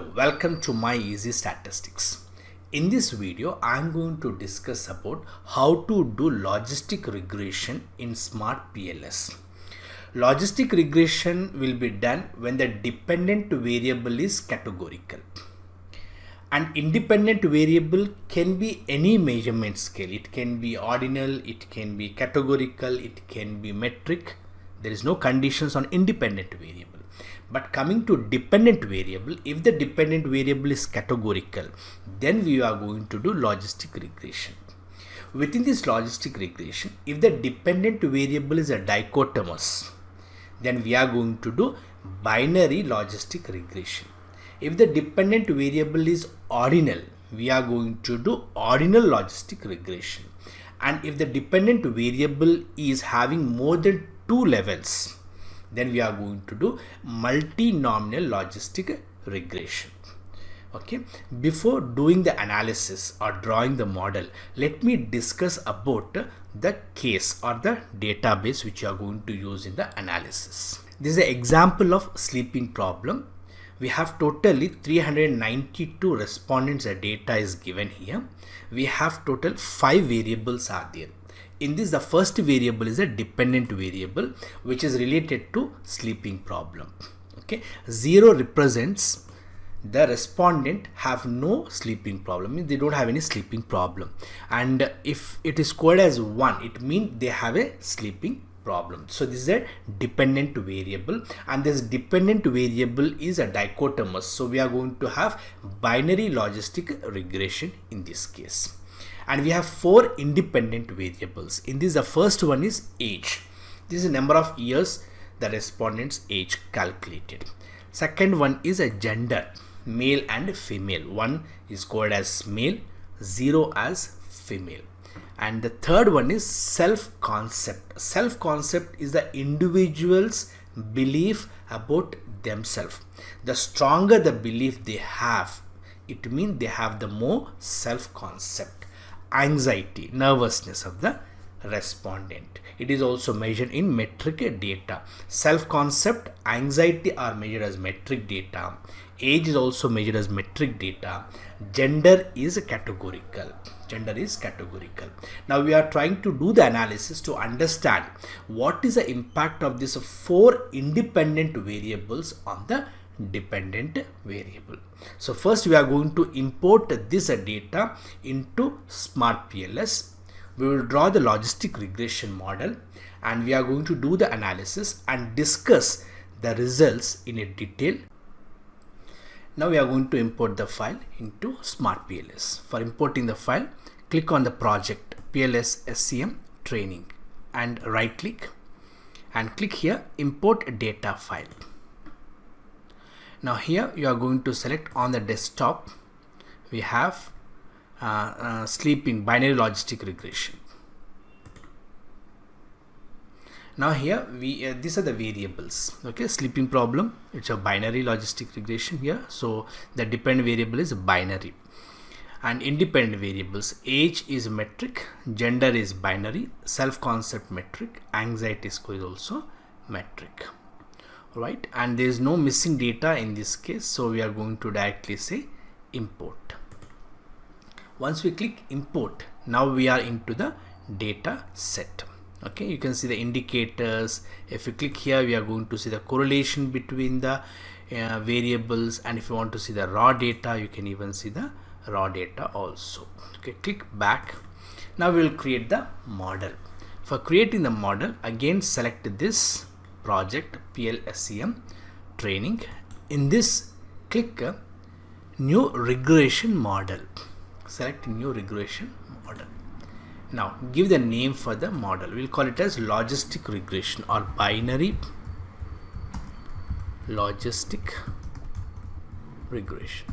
Hello, welcome to my Easy Statistics. In this video, I am going to discuss about how to do logistic regression in Smart PLS. Logistic regression will be done when the dependent variable is categorical. An independent variable can be any measurement scale. It can be ordinal, it can be categorical, it can be metric. There is no conditions on independent variable. But coming to dependent variable, if the dependent variable is categorical, then we are going to do logistic regression. Within this logistic regression, if the dependent variable is a dichotomous, then we are going to do binary logistic regression. If the dependent variable is ordinal, we are going to do ordinal logistic regression. And if the dependent variable is having more than 2 levels, then we are going to do multinomial logistic regression. Okay, before doing the analysis or drawing the model, let me discuss about the case or the database which you are going to use in the analysis. This is an example of sleeping problem. We have totally 392 respondents. Data is given here. We have total 5 variables are there. In this, the first variable is a dependent variable which is related to sleeping problem. Okay, 0 represents the respondent have no sleeping problem, means they don't have any sleeping problem, and if it is scored as 1, it means they have a sleeping problem. So this is a dependent variable, and this dependent variable is a dichotomous, so we are going to have binary logistic regression in this case. And we have 4 independent variables. In this, the first one is age. This is the number of years the respondent's age calculated. Second one is a gender, male and female. 1 is called as male, 0 as female. And the third one is self-concept. Self-concept is the individual's belief about themselves. The stronger the belief they have, it means they have the more self-concept. Anxiety, nervousness of the respondent. It is also measured in metric data. Self-concept, anxiety are measured as metric data. Age is also measured as metric data. Gender is categorical. Gender is categorical. Now we are trying to do the analysis to understand what is the impact of these 4 independent variables on the dependent variable. So first we are going to import this data into Smart PLS. We will draw the logistic regression model, and we are going to do the analysis and discuss the results in a detail. Now we are going to import the file into Smart PLS. For importing the file, click on the project PLS-SEM training and right click and click here import data file. Now here you are going to select on the desktop, we have sleeping binary logistic regression. Now here these are the variables. Okay, sleeping problem, it's a binary logistic regression here. So the dependent variable is binary, and independent variables, age is metric, gender is binary, self-concept metric, anxiety score is also metric. Right, and there is no missing data in this case, so we are going to directly say import. Once we click import, now we are into the data set. Okay, you can see the indicators. If you click here, we are going to see the correlation between the variables, and if you want to see the raw data, you can even see the raw data also. Okay, click back. Now we will create the model. For creating the model, again select this project PLS-SEM training. In this, click new regression model. Select new regression model. Now give the name for the model. We'll call it as logistic regression or binary logistic regression.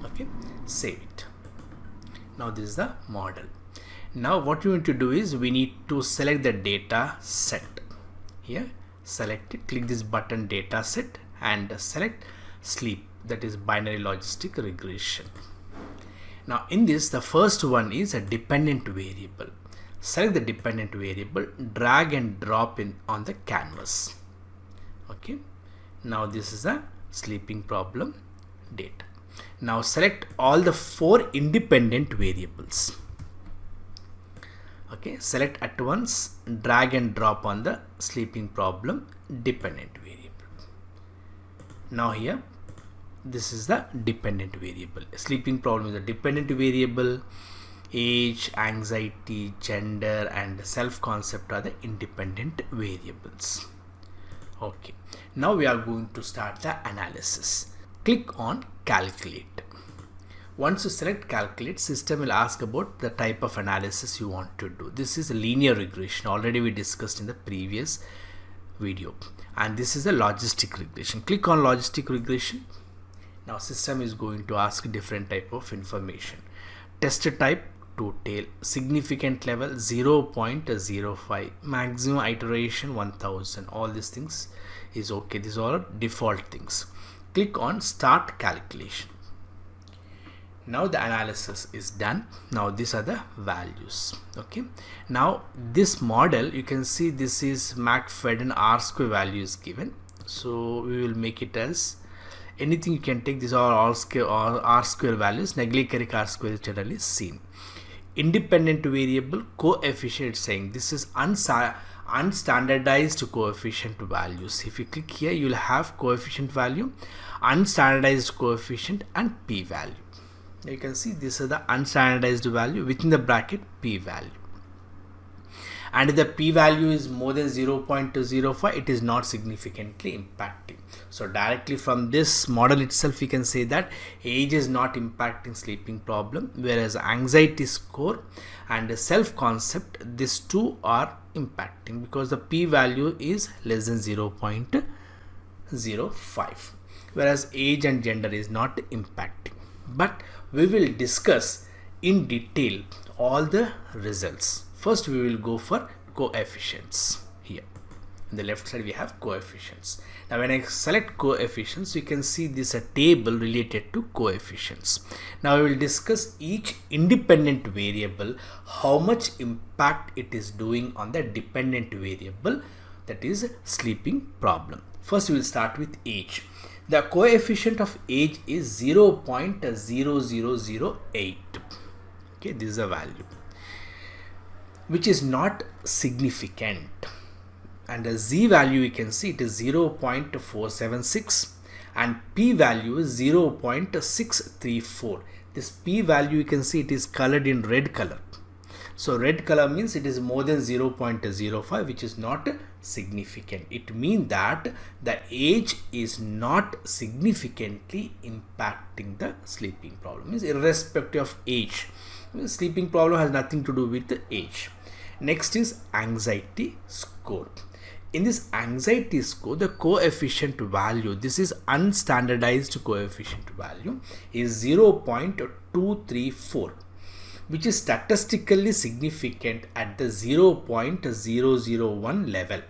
Okay, save it. Now this is the model. Now what we need to do is we need to select the data set. Here select it, click this button data set and select sleep, that is binary logistic regression. Now in this, the first one is a dependent variable. Select the dependent variable, drag and drop in on the canvas. Okay, now this is a sleeping problem data. Now select all the 4 independent variables. Okay, select at once, drag and drop on the sleeping problem dependent variable. Now here, this is the dependent variable. Sleeping problem is a dependent variable. Age, anxiety, gender and self-concept are the independent variables. Okay, now we are going to start the analysis. Click on calculate. Once you select calculate, system will ask about the type of analysis you want to do. This is a linear regression. Already we discussed in the previous video. And this is a logistic regression. Click on logistic regression. Now system is going to ask different type of information. Test type, two tail, significant level 0.05, maximum iteration 1000. All these things is okay. These are default things. Click on start calculation. Now the analysis is done. Now these are the values. Okay, now this model, you can see this is McFadden R square value is given, so we will make it as anything you can take. These are all square or R square values. Neglicheric R square is generally seen. Independent variable coefficient, saying this is unstandardized coefficient values. If you click here, you will have coefficient value, unstandardized coefficient and p value. You can see this is the unstandardized value, within the bracket p value, and if the p value is more than 0.05, it is not significantly impacting. So directly from this model itself, we can say that age is not impacting sleeping problem, whereas anxiety score and self concept, these two are impacting because the p value is less than 0.05, whereas age and gender is not impacting. But we will discuss in detail all the results. First we will go for coefficients. Here in the left side we have coefficients. Now when I select coefficients, you can see this a table related to coefficients. Now we will discuss each independent variable, how much impact it is doing on the dependent variable, that is sleeping problem. First we will start with age. The coefficient of age is 0.0008. Okay, this is a value which is not significant, and the z value, you can see it is 0.476 and p value is 0.634. This p value, you can see it is colored in red color. So red color means it is more than 0.05, which is not significant. It means that the age is not significantly impacting the sleeping problem. Means irrespective of age, sleeping problem has nothing to do with the age. Next is anxiety score. In this anxiety score, the coefficient value, this is unstandardized coefficient value, is 0.234. which is statistically significant at the 0.001 level.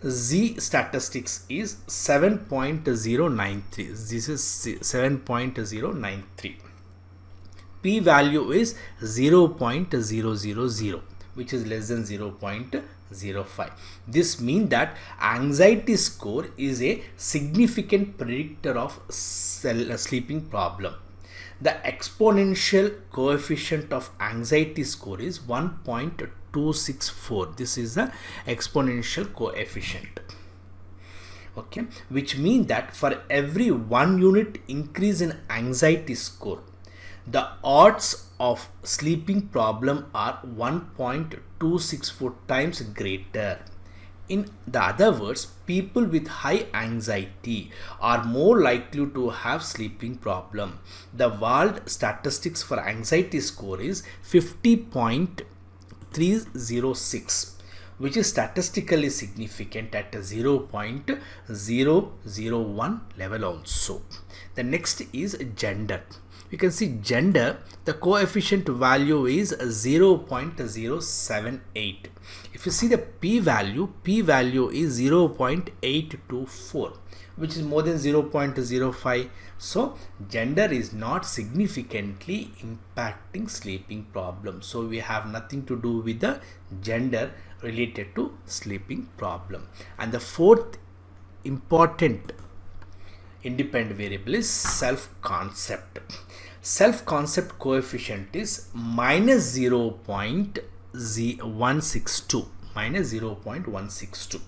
Z statistics is 7.093. This is 7.093. P value is 0.000, which is less than 0.05. This means that anxiety score is a significant predictor of sleeping problem. The exponential coefficient of anxiety score is 1.264. This is the exponential coefficient. Okay, which means that for every 1 unit increase in anxiety score, the odds of sleeping problem are 1.264 times greater. In the other words, people with high anxiety are more likely to have sleeping problem. The world statistics for anxiety score is 50.306, which is statistically significant at a 0.001 level also. The next is gender. You can see gender, the coefficient value is 0.078. If you see the p value is 0.824, which is more than 0.05. So gender is not significantly impacting sleeping problem. So we have nothing to do with the gender related to sleeping problem. And the fourth important independent variable is self-concept. Self-concept coefficient is minus 0.162,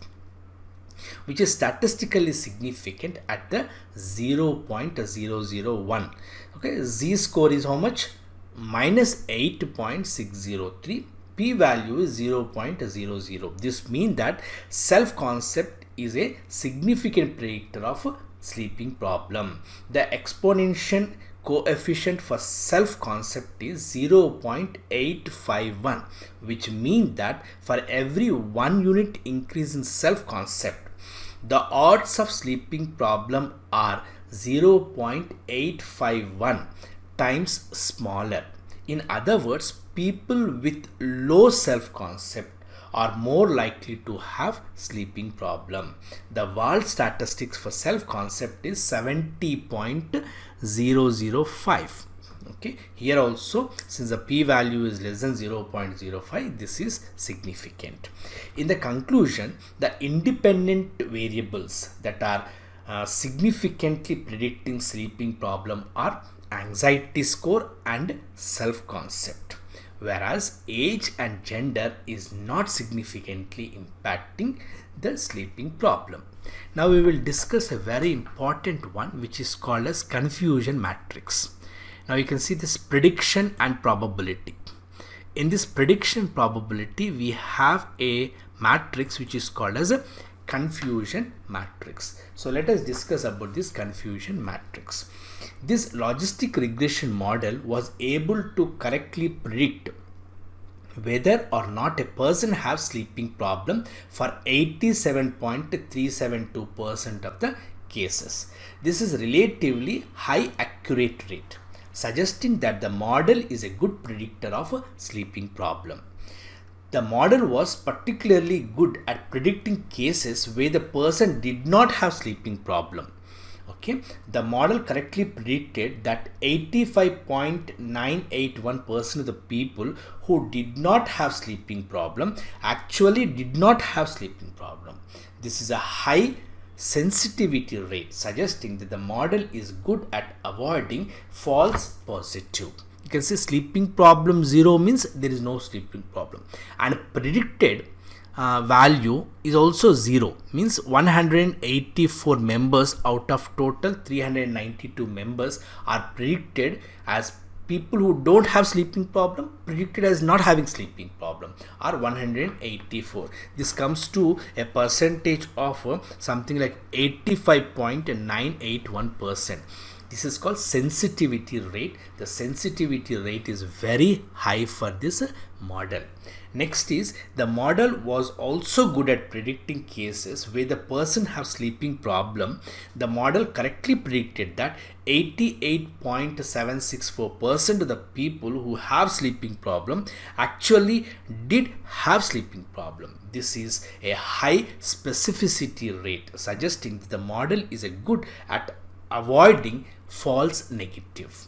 which is statistically significant at the 0.001. Okay, z-score is how much? Minus 8.603. P-value is 0.00. This means that self-concept is a significant predictor of sleeping problem. The exponential coefficient for self-concept is 0.851, which means that for every 1 unit increase in self-concept, the odds of sleeping problem are 0.851 times smaller. In other words, people with low self-concept are more likely to have sleeping problem. The Wald statistics for self-concept is 70.005. Okay, here also, since the p-value is less than 0.05, this is significant. In the conclusion, the independent variables that are significantly predicting sleeping problem are anxiety score and self-concept, whereas age and gender is not significantly impacting the sleeping problem. Now we will discuss a very important one, which is called as confusion matrix. Now you can see this prediction and probability. In this prediction probability, we have a matrix which is called as a confusion matrix. So let us discuss about this confusion matrix. This logistic regression model was able to correctly predict whether or not a person has sleeping problem for 87.372% of the cases. This is relatively high accurate rate, suggesting that the model is a good predictor of a sleeping problem. The model was particularly good at predicting cases where the person did not have sleeping problem. Okay, the model correctly predicted that 85.981% of the people who did not have sleeping problem actually did not have sleeping problem. This is a high sensitivity rate, suggesting that the model is good at avoiding false positive. You can see sleeping problem 0 means there is no sleeping problem, and predicted value is also 0, means 184 members out of total 392 members are predicted as people who don't have sleeping problem, predicted as not having sleeping problem are 184. This comes to a percentage of something like 85.981%. This is called sensitivity rate. The sensitivity rate is very high for this model. Next is, the model was also good at predicting cases where the person have sleeping problem. The model correctly predicted that 88.764% of the people who have sleeping problem actually did have sleeping problem. This is a high specificity rate, suggesting that the model is a good at avoiding false negative.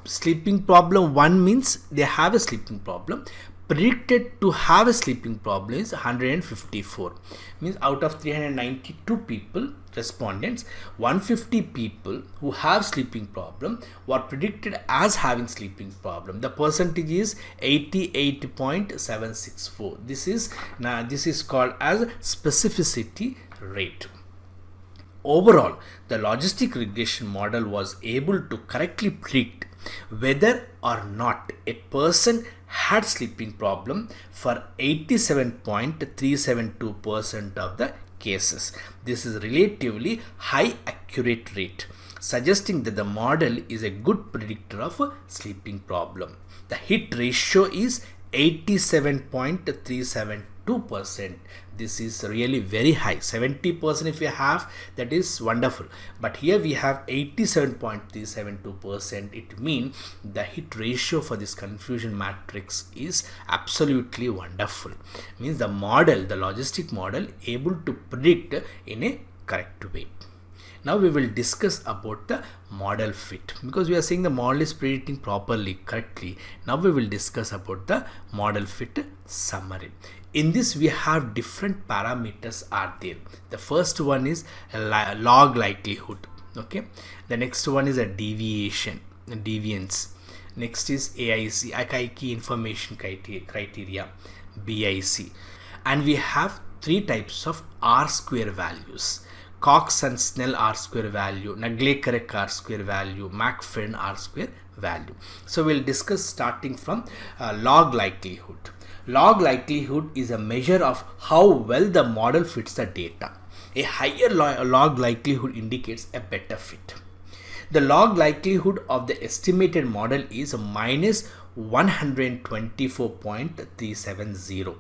Sleeping problem 1 means they have a sleeping problem. Predicted to have a sleeping problem is 154, means out of 392 people respondents, 150 people who have sleeping problem were predicted as having sleeping problem. The percentage is 88.764. This is called as specificity rate. Overall, the logistic regression model was able to correctly predict whether or not a person had sleeping problem for 87.372% of the cases. This is relatively high accurate rate, suggesting that the model is a good predictor of a sleeping problem. The hit ratio is 87.372%. This is really very high. 70% if you have, that is wonderful, but here we have 87.372%. It means the hit ratio for this confusion matrix is absolutely wonderful. Means the model, the logistic model, able to predict in a correct way. Now we will discuss about the model fit, because we are saying the model is predicting properly, correctly. Now we will discuss about the model fit summary. In this we have different parameters are there. The first one is log likelihood. Okay, the next one is a deviance. Next is AIC, Akaiki information criteria, BIC, and we have three types of R square values: Cox and Snell R square value, Nagle-Kerek R square value, McFadden R square value. So we'll discuss starting from log likelihood. Log likelihood is a measure of how well the model fits the data. A higher log likelihood indicates a better fit. The log likelihood of the estimated model is minus 124.370,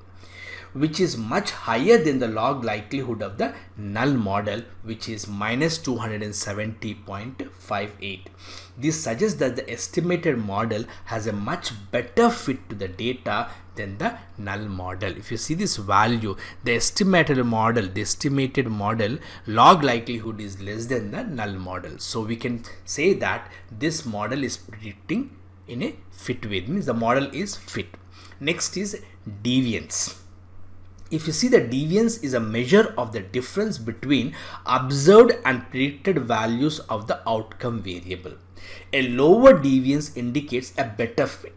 which is much higher than the log likelihood of the null model, which is minus 270.58. This suggests that the estimated model has a much better fit to the data than the null model. If you see this value, the estimated model log likelihood is less than the null model. So we can say that this model is predicting in a fit way, means the model is fit. Next is deviance. If you see, the deviance is a measure of the difference between observed and predicted values of the outcome variable. A lower deviance indicates a better fit.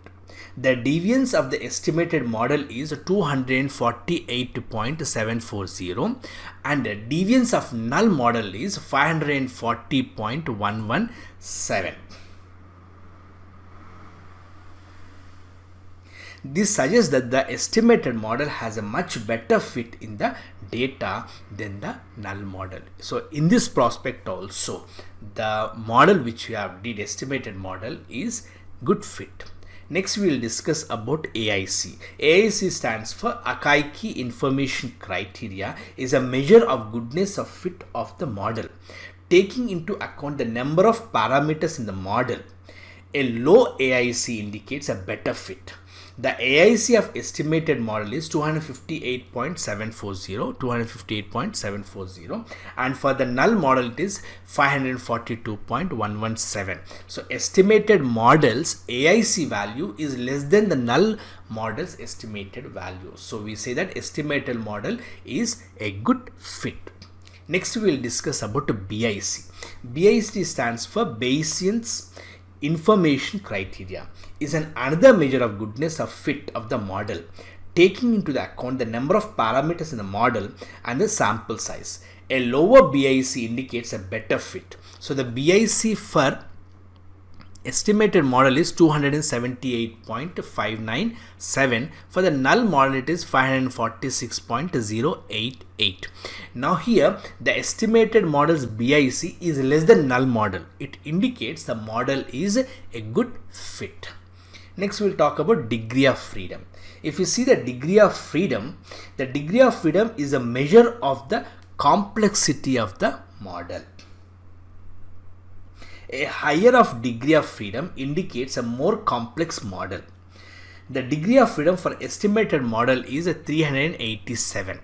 The deviance of the estimated model is 248.740 and the deviance of null model is 540.117. This suggests that the estimated model has a much better fit in the data than the null model. So in this prospect also, the model which we have did, estimated model, is good fit. Next we will discuss about AIC. AIC stands for Akaiki information criteria, is a measure of goodness of fit of the model, taking into account the number of parameters in the model. A low AIC indicates a better fit. The AIC of estimated model is 258.740, and for the null model it is 542.117. So estimated model's AIC value is less than the null model's estimated value. So we say that estimated model is a good fit. Next we will discuss about BIC. BIC stands for Bayesian's information criteria, is another measure of goodness of fit of the model, taking into account the number of parameters in the model and the sample size. A lower BIC indicates a better fit. So the BIC for estimated model is 278.597. For the null model it is 546.088. Now here the estimated model's BIC is less than null model. It indicates the model is a good fit. Next we will talk about degree of freedom. If you see the degree of freedom is a measure of the complexity of the model. A higher of degree of freedom indicates a more complex model. The degree of freedom for estimated model is 387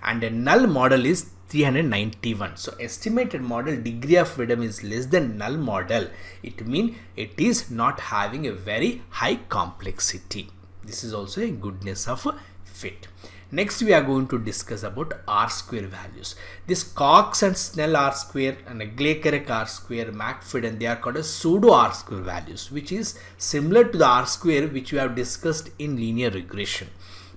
and a null model is 391. So estimated model degree of freedom is less than null model. It means it is not having a very high complexity. This is also a goodness of fit. Next we are going to discuss about R square values. This Cox and Snell R square and Nagle-Kerek R square, McFadden, they are called as pseudo R square values, which is similar to the R square which we have discussed in linear regression.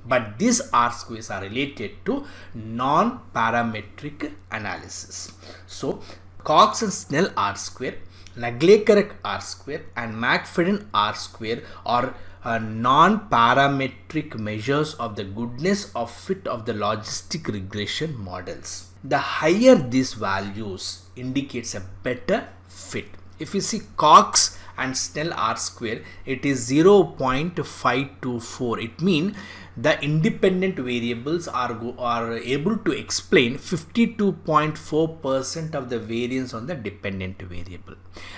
But these R squares are related to non-parametric analysis. So Cox and Snell R square, Nagle-Kerek R square and McFadden R square are non-parametric measures of the goodness of fit of the logistic regression models. The higher these values indicates a better fit. If you see Cox and Snell R square, it is 0.524. It means the independent variables are able to explain 52.4% of the variance on the dependent variable.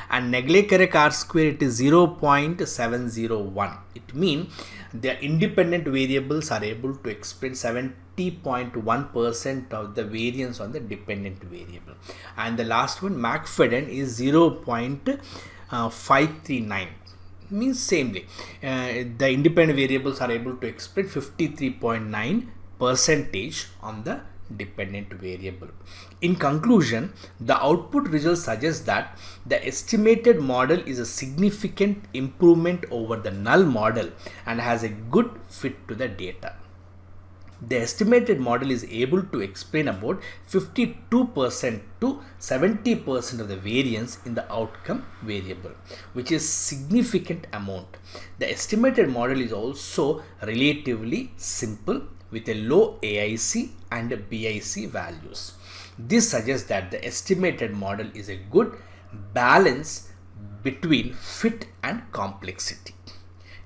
And Nagle-Kerek R square, it is 0.701. It means the independent variables are able to explain 70.1% of the variance on the dependent variable. And the last one, McFadden, is 0.539. Means samely the independent variables are able to explain 53.9% on the dependent variable. In conclusion, the output result suggests that the estimated model is a significant improvement over the null model and has a good fit to the data. The estimated model is able to explain about 52% to 70% of the variance in the outcome variable, which is significant amount. The estimated model is also relatively simple with a low AIC and BIC values. This suggests that the estimated model is a good balance between fit and complexity.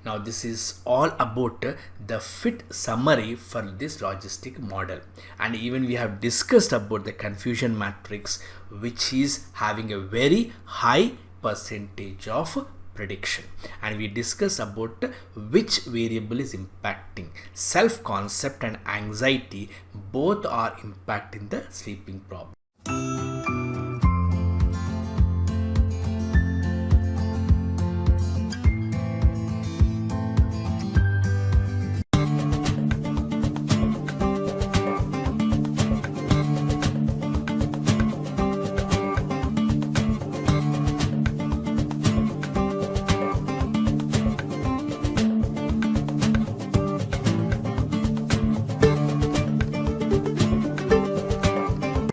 Now this is all about the fit summary for this logistic model, and even we have discussed about the confusion matrix, which is having a very high percentage of prediction, and we discuss about which variable is impacting. Self concept and anxiety both are impacting the sleeping problem.